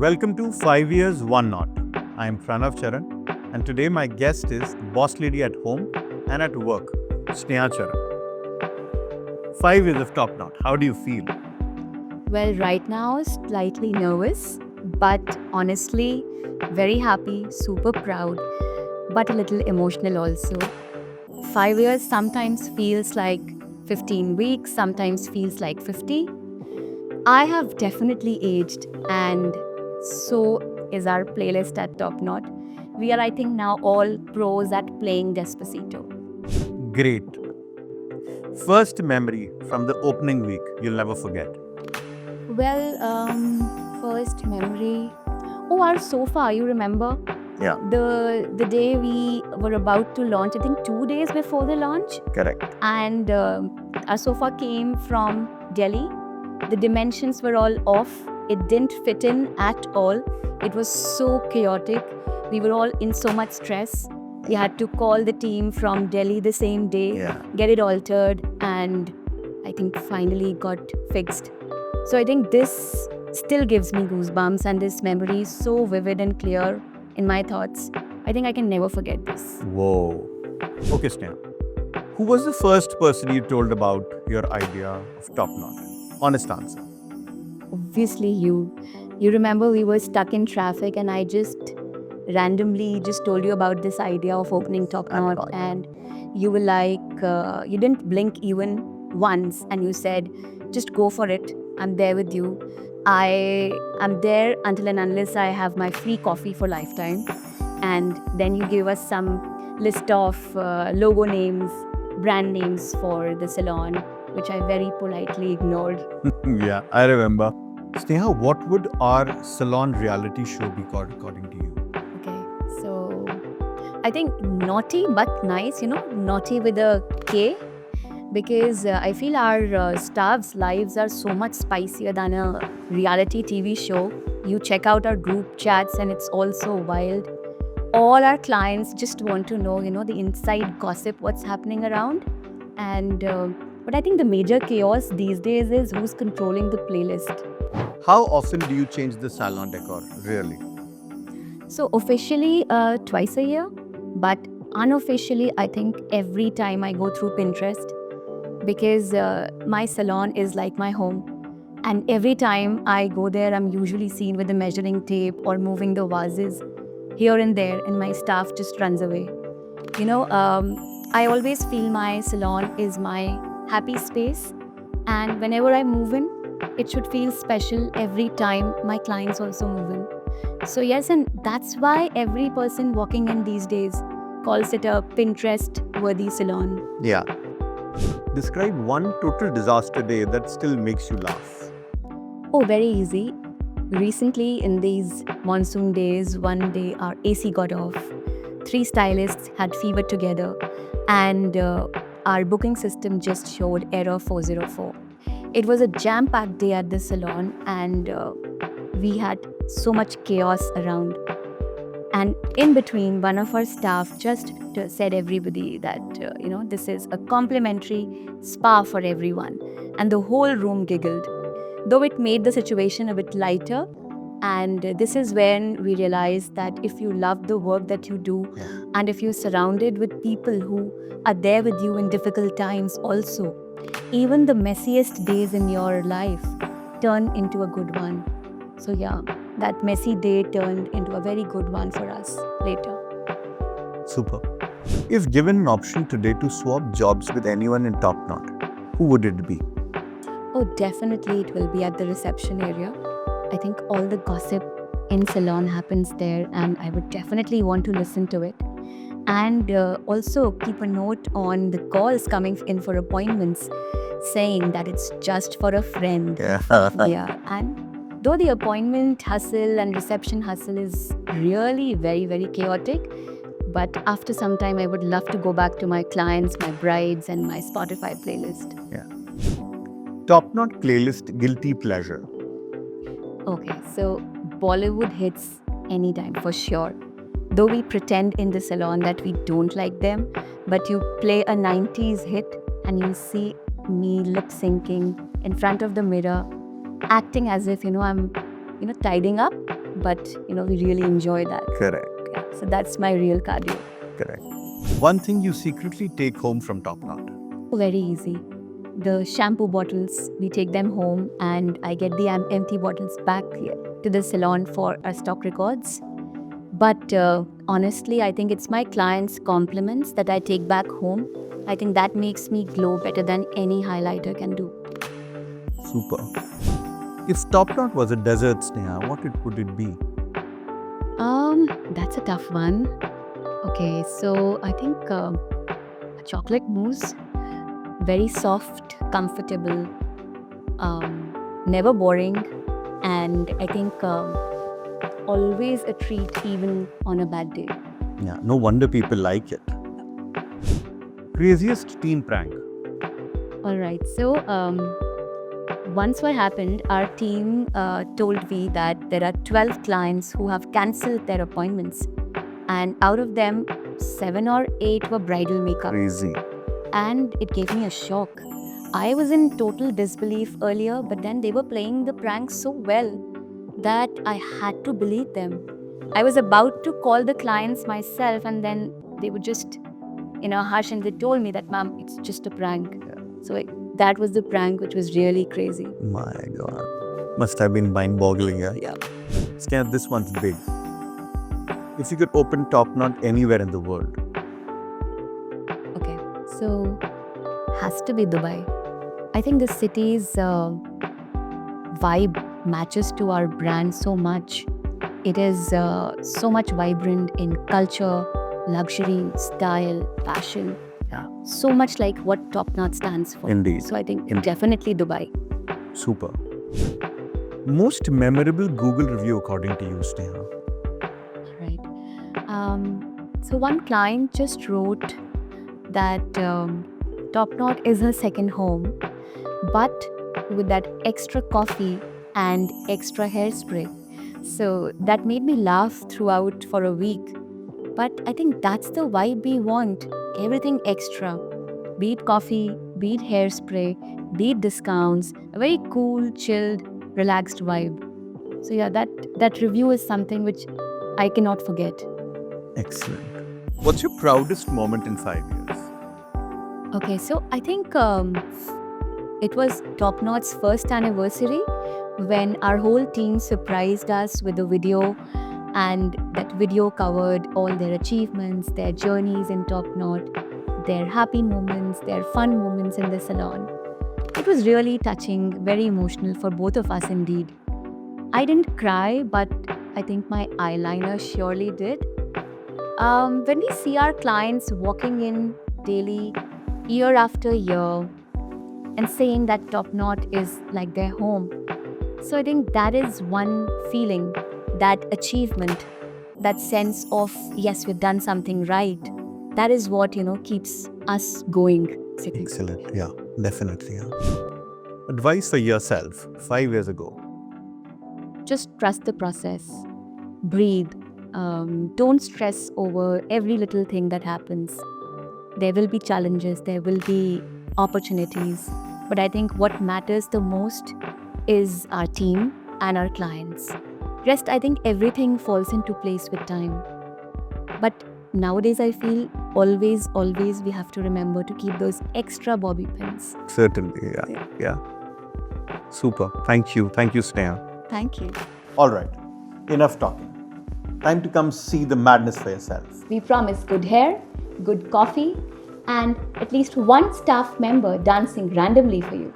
Welcome to 5 Years, One Knot. I am Pranav Charan, and today my guest is boss lady at home and at work, Sneha Charan. 5 years of Top Knot. How do you feel? Well, right now, slightly nervous, but honestly, very happy, super proud, but a little emotional also. 5 years sometimes feels like 15 weeks, sometimes feels like 50. I have definitely aged, and so is our playlist at Top Knot. We are, I think, now all pros at playing Despacito. Great. First memory from the opening week you'll never forget. Well, first memory. Oh, our sofa, you remember? Yeah. The day we were about to launch, I think 2 days before the launch, Correct. and our sofa came from Delhi. The dimensions were all off. It didn't fit in at all. It was so chaotic. We were all in so much stress. We had to call the team from Delhi the same day, Yeah. get it altered, and I think finally got fixed. So I think this still gives me goosebumps, and this memory is so vivid and clear in my thoughts. I think I can never forget this. Whoa. Okay, Sneha. Who was the first person you told about your idea of Top Knot? Honest answer. Obviously, you. You remember we were stuck in traffic, and I just randomly just told you about this idea of opening Top I Knot, recall. and you were like, you didn't blink even once, and you said, just go for it. I'm there with you. I am there until and unless I have my free coffee for lifetime. And then you gave us some list of logo names, brand names for the salon, which I very politely ignored. Yeah, I remember. Sneha, what would our salon reality show be called according to you? Okay, so I think naughty but nice, naughty with a K, because I feel our staff's lives are so much spicier than a reality TV show. You check out our group chats and it's all so wild. All our clients just want to know, the inside gossip, what's happening around. And but I think the major chaos these days is who's controlling the playlist. How often do you change the salon decor, really? So officially twice a year, but unofficially I think every time I go through Pinterest, because my salon is like my home. And every time I go there, I'm usually seen with a measuring tape or moving the vases here and there, and my staff just runs away. I always feel my salon is my happy space, and whenever I move in, it should feel special every time my clients also move in. So yes, and that's why every person walking in these days calls it a Pinterest-worthy salon. Yeah. Describe one total disaster day that still makes you laugh. Oh, very easy. Recently, in these monsoon days, one day our AC got off. 3 stylists had fever together, and our booking system just showed error 404. It was a jam-packed day at the salon, and we had so much chaos around. And in between, one of our staff just said everybody that, this is a complimentary spa for everyone. And the whole room giggled, though it made the situation a bit lighter. And this is when we realized that if you love the work that you do, and if you're surrounded with people who are there with you in difficult times also, even the messiest days in your life turn into a good one. So yeah, that messy day turned into a very good one for us later. Super. If given an option today to swap jobs with anyone in Top Knot, who would it be? Oh, definitely it will be at the reception area. I think all the gossip in salon happens there, and I would definitely want to listen to it. And also keep a note on the calls coming in for appointments saying that it's just for a friend. Yeah. Yeah, and though the appointment hustle and reception hustle is really very, very chaotic, but after some time, I would love to go back to my clients, my brides, and my Spotify playlist. Yeah. Top Knot playlist guilty pleasure. Okay, so Bollywood hits anytime for sure. Though we pretend in the salon that we don't like them, but you play a 90s hit and you see me lip syncing in front of the mirror, acting as if, I'm, tidying up. but we really enjoy that. Correct. Yeah, so that's my real cardio. Correct. One thing you secretly take home from Top Knot. Very easy. The shampoo bottles, we take them home and I get the empty bottles back here to the salon for our stock records. But honestly, I think it's my clients' compliments that I take back home. I think that makes me glow better than any highlighter can do. Super. If Top Knot was a dessert, Sneha, what would it be? That's a tough one. Okay, so I think a chocolate mousse, very soft, comfortable, never boring, and I think always a treat even on a bad day. Yeah, no wonder people like it. Craziest teen prank. All right, so once what happened, our team told me that there are 12 clients who have cancelled their appointments, and out of them, 7 or 8 were bridal makeup. Crazy. And it gave me a shock. I was in total disbelief earlier, but then they were playing the prank so well that I had to believe them. I was about to call the clients myself, and then they would just, hush, and they told me that, ma'am, it's just a prank. So that was the prank, which was really crazy. My God. Must have been mind-boggling, yeah? Yeah. Sneha, this one's big. If you could open Top Knot anywhere in the world, Okay, so has to be Dubai. I think the city's vibe matches to our brand so much. It is so much vibrant in culture, luxury, style, fashion. Yeah. So much like what Top Knot stands for. Indeed. So I think definitely Dubai. super. Most memorable Google review according to you, Sneha? Right. So one client just wrote that Top Knot is her second home, but with that extra coffee and extra hairspray. So that made me laugh throughout for a week. But I think that's the vibe we want. Everything extra. Be it coffee, be it hairspray, be it discounts, a very cool, chilled, relaxed vibe. So yeah, that review is something which I cannot forget. Excellent. What's your proudest moment in 5 years? Okay, so I think it was Top Knot's first anniversary when our whole team surprised us with a video, and that video covered all their achievements, their journeys in Top Knot, their happy moments, their fun moments in the salon. It was really touching, very emotional for both of us indeed. I didn't cry, but I think my eyeliner surely did. When we see our clients walking in daily, year after year, and saying that Top Knot is like their home. So I think that is one feeling, that achievement, that sense of, yes, we've done something right. That is what, keeps us going. basically. Excellent. Yeah, definitely. Yeah. Advice for yourself 5 years ago. Just trust the process. Breathe. Don't stress over every little thing that happens. There will be challenges, there will be opportunities. But I think what matters the most is our team and our clients. Rest, I think everything falls into place with time. But nowadays, I feel always we have to remember to keep those extra bobby pins. Certainly. Yeah. Super. Thank you, Sneha. Thank you. All right. Enough talking. Time to come see the madness for yourself. We promise good hair, good coffee, and at least one staff member dancing randomly for you.